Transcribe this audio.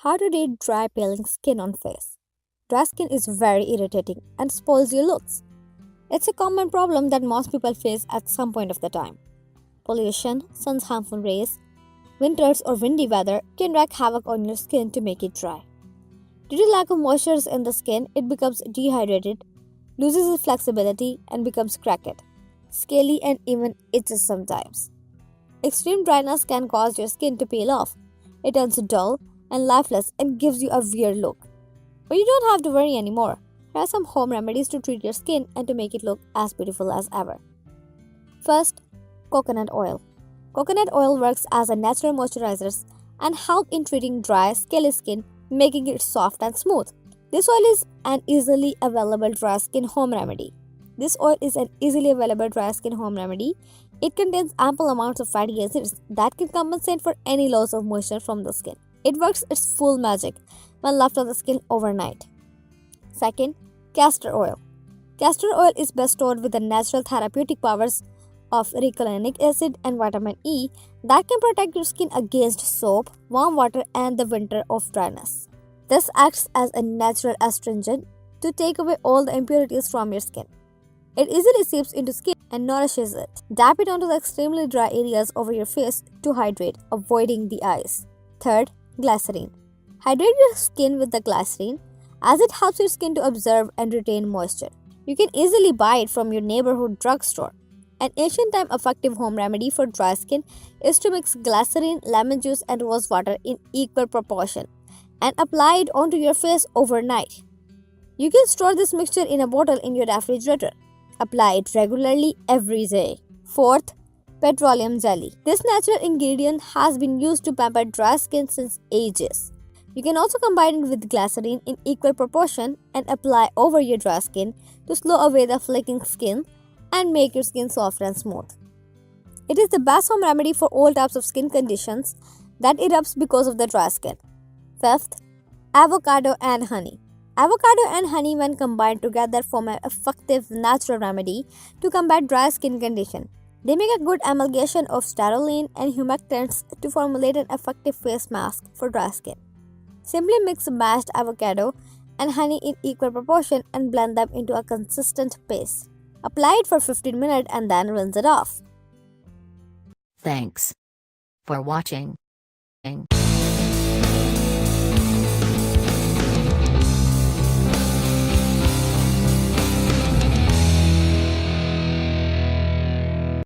How to date dry peeling skin on face. Dry skin is very irritating and spoils your looks. It's a common problem that most people face at some point of the time. Pollution, sun's harmful rays, winters or windy weather can wreak havoc on your skin to make it dry. Due to lack of moisture in the skin, it becomes dehydrated, loses its flexibility and becomes cracked, scaly and even itches sometimes. Extreme dryness can cause your skin to peel off. It turns dull and lifeless and gives you a weird look. But you don't have to worry anymore. Here are some home remedies to treat your skin and to make it look as beautiful as ever. First, coconut oil. Coconut oil works as a natural moisturizer and help in treating dry, scaly skin, making it soft and smooth. This oil is an easily available dry skin home remedy. It contains ample amounts of fatty acids that can compensate for any loss of moisture from the skin. It works its full magic when left on the skin overnight. Second, castor oil. Castor oil is best stored with the natural therapeutic powers of reclinic acid and vitamin E that can protect your skin against soap, warm water, and the winter of dryness. This acts as a natural astringent to take away all the impurities from your skin. It easily seeps into skin and nourishes it. Dab it onto the extremely dry areas over your face to hydrate, avoiding the eyes. Third, glycerin. Hydrate your skin with the glycerin as it helps your skin to absorb and retain moisture. You can easily buy it from your neighborhood drugstore. An ancient time effective home remedy for dry skin is to mix glycerin, lemon juice, and rose water in equal proportion and apply it onto your face overnight. You can store this mixture in a bottle in your refrigerator. Apply it regularly every day. Fourth, petroleum jelly. This natural ingredient has been used to pamper dry skin since ages. You can also combine it with glycerin in equal proportion and apply over your dry skin to slow away the flaking skin and make your skin soft and smooth. It is the best home remedy for all types of skin conditions that erupts because of the dry skin. Fifth, avocado and honey. Avocado and honey, when combined together, form an effective natural remedy to combat dry skin condition. They make a good amalgamation of sterolene and humectants to formulate an effective face mask for dry skin. Simply mix mashed avocado and honey in equal proportion and blend them into a consistent paste. Apply it for 15 minutes and then rinse it off. Thanks for watching.